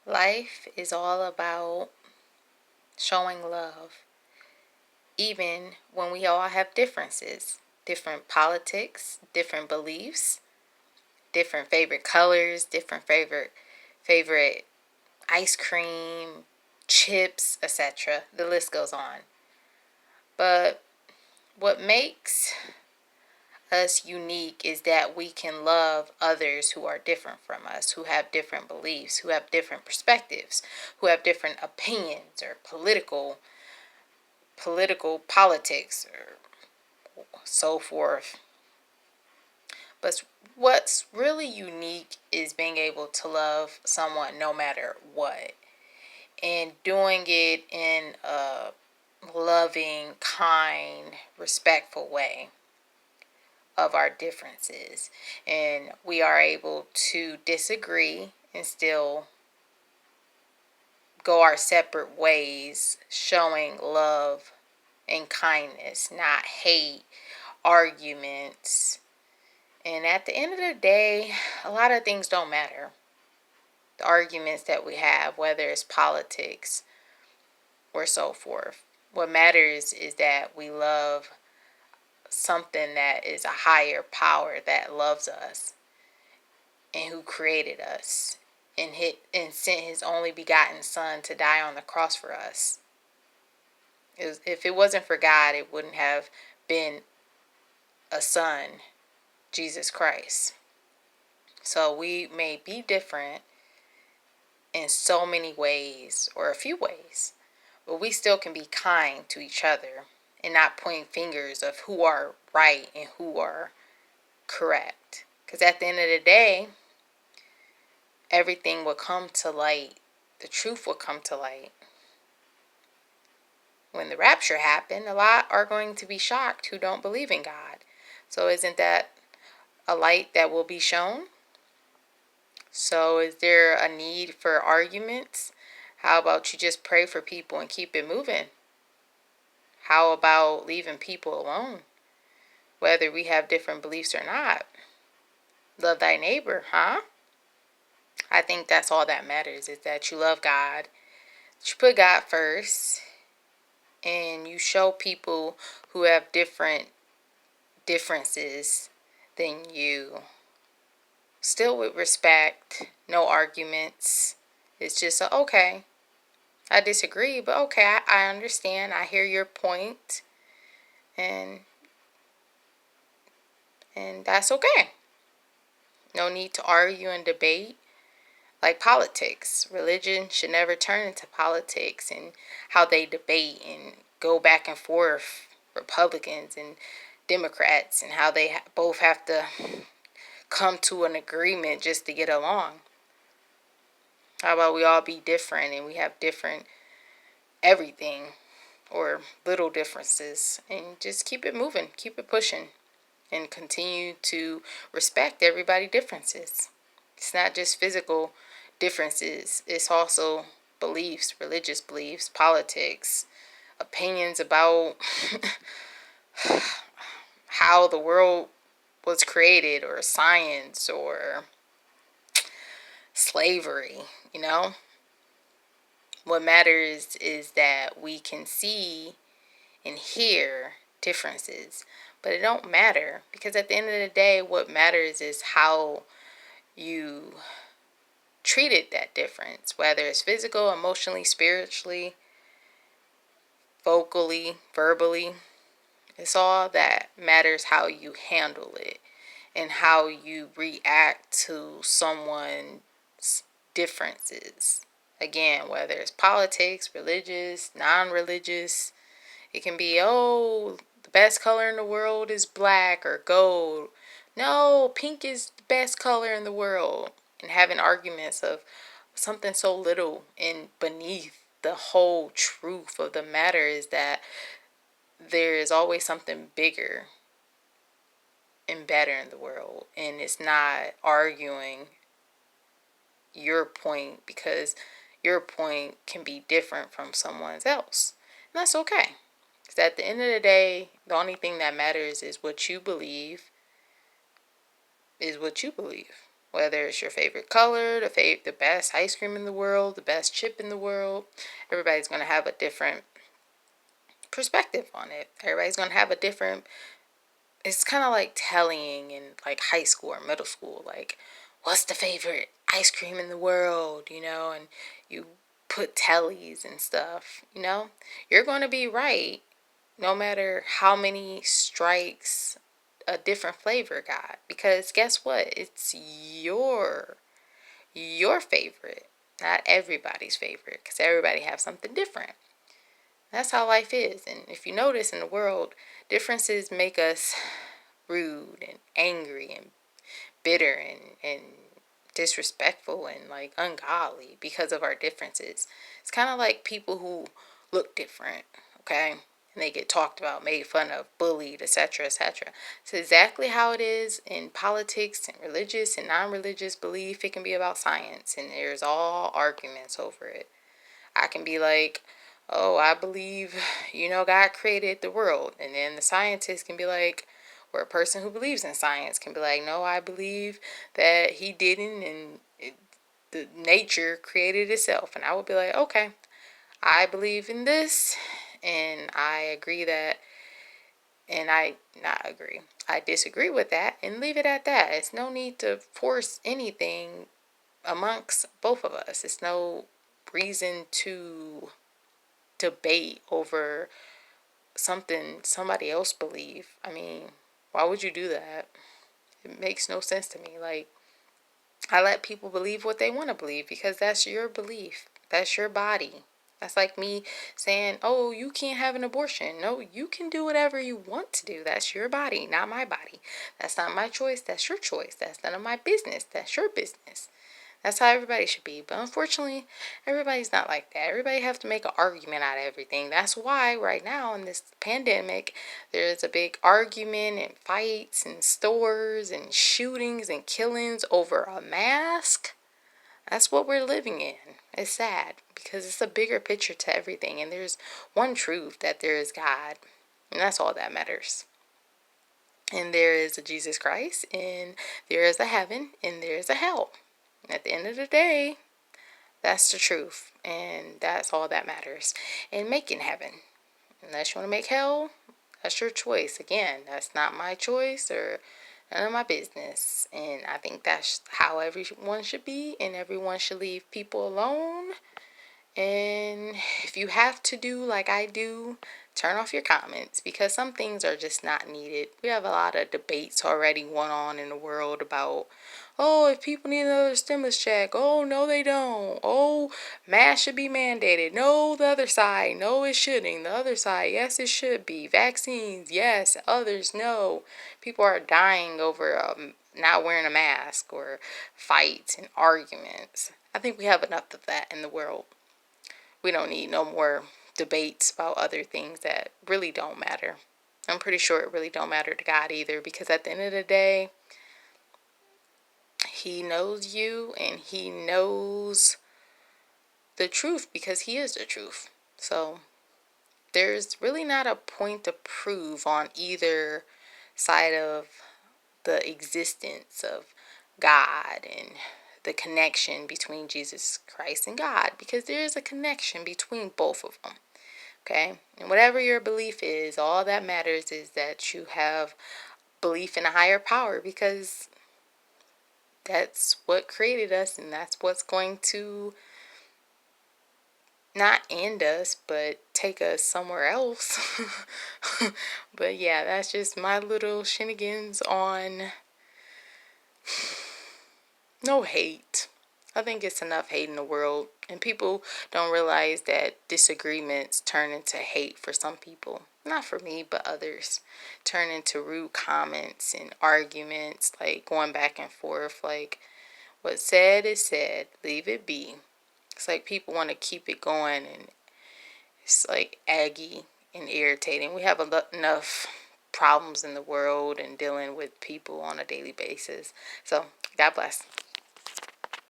Life is all about showing love, even when we all have differences, different politics, different beliefs, different favorite colors, different favorite ice cream, chips, etc. The list goes on. But what makes us unique is that we can love others who are different from us, who have different beliefs, who have different perspectives, who have different opinions or politics or so forth. But what's really unique is being able to love someone no matter what, and doing it in a loving, kind, respectful way of our differences. And we are able to disagree and still go our separate ways, showing love and kindness, not hate, arguments. And at the end of the day, a lot of things don't matter. The arguments that we have, whether it's politics or so forth. What matters is that we love something that is a higher power that loves us and who created us and sent his only begotten son to die on the cross for us. If it wasn't for God, it wouldn't have been a son, Jesus Christ. So we may be different in so many ways, or a few ways, but we still can be kind to each other and not point fingers of who are right and who are correct. Because at the end of the day, everything will come to light. The truth will come to light. When the rapture happened, a lot are going to be shocked who don't believe in God. So isn't that a light that will be shown? So is there a need for arguments? How about you just pray for people and keep it moving? How about leaving people alone? Whether we have different beliefs or not. Love thy neighbor, huh? I think that's all that matters, is that you love God, that you put God first, and you show people who have differences than you, still with respect, no arguments. It's just okay, I disagree, but okay, I understand, I hear your point, and that's okay. No need to argue and debate. Like politics, religion should never turn into politics and how they debate and go back and forth, Republicans and Democrats, and how they both have to come to an agreement just to get along. How about we all be different and we have different everything or little differences, and just keep it moving, keep it pushing, and continue to respect everybody's differences. It's not just physical differences, it's also beliefs, religious beliefs, politics, opinions about how the world was created, or science, or slavery, you know? What matters is that we can see and hear differences, but it don't matter, because at the end of the day, what matters is how you treated that difference, whether it's physical, emotionally, spiritually, vocally, verbally. It's all that matters, how you handle it and how you react to someone's differences. Again, whether it's politics, religious, non-religious, it can be, oh, the best color in the world is black or gold. No, pink is the best color in the world. And having arguments of something so little, and beneath the whole truth of the matter is that there is always something bigger and better in the world. And it's not arguing your point, because your point can be different from someone else. And that's okay. Because at the end of the day, the only thing that matters is what you believe is what you believe. Whether it's your favorite color, the best ice cream in the world, the best chip in the world, everybody's going to have a different perspective on it. Everybody's going to have a different, it's kind of like telling in like high school or middle school, like, what's the favorite ice cream in the world, and you put tellies and stuff, you're going to be right no matter how many strikes a different flavor got, because guess what, it's your favorite, not everybody's favorite, because everybody has something different. That's how life is. And if you notice in the world, differences make us rude and angry and bitter and disrespectful and like ungodly because of our differences. It's kind of like people who look different, okay? And they get talked about, made fun of, bullied, etc., etc. It's exactly how it is in politics and religious and non-religious belief. It can be about science, and there's all arguments over it. I can be like, oh, I believe, God created the world. And then the scientist can be like, or a person who believes in science can be like, no, I believe that he didn't, and the nature created itself. And I would be like, okay, I believe in this, and I agree that, and I not agree. I disagree with that, and leave it at that. It's no need to force anything amongst both of us. It's no reason to debate over something somebody else believe. I mean, why would you do that? It makes no sense to me. Like, I let people believe what they want to believe because that's your belief. That's your body. That's like me saying, oh, you can't have an abortion. No, you can do whatever you want to do. That's your body, not my body. That's not my choice. That's your choice. That's none of my business. That's your business. That's how everybody should be. But unfortunately, everybody's not like that. Everybody has to make an argument out of everything. That's why right now in this pandemic, there's a big argument and fights and stores and shootings and killings over a mask. That's what we're living in. It's sad because it's a bigger picture to everything. And there's one truth, that there is God. And that's all that matters. And there is a Jesus Christ, and there is a heaven, and there is a hell. At the end of the day, that's the truth, and that's all that matters. And making heaven, unless you want to make hell, that's your choice. Again, that's not my choice or none of my business. And I think that's how everyone should be, and everyone should leave people alone. And if you have to do like I do, turn off your comments, because some things are just not needed. We have a lot of debates already going on in the world about, oh, if people need another stimulus check, oh, no, they don't. Oh, mask should be mandated. No, the other side, no, it shouldn't. The other side, yes, it should be. Vaccines, yes. Others, no. People are dying over not wearing a mask, or fights and arguments. I think we have enough of that in the world. We don't need no more debates about other things that really don't matter. I'm pretty sure it really don't matter to God either, because at the end of the day, He knows you and He knows the truth, because He is the truth. So there's really not a point to prove on either side of the existence of God and the connection between Jesus Christ and God, because there is a connection between both of them. Okay? And whatever your belief is, all that matters is that you have belief in a higher power, because that's what created us, and that's what's going to not end us, but take us somewhere else. But yeah, that's just my little shenanigans on no hate. I think it's enough hate in the world, and people don't realize that disagreements turn into hate for some people. Not for me, but others. Turn into rude comments and arguments, like going back and forth. Like, what's said is said. Leave it be. It's like people want to keep it going, and it's like aggy and irritating. We have enough problems in the world and dealing with people on a daily basis. So, God bless.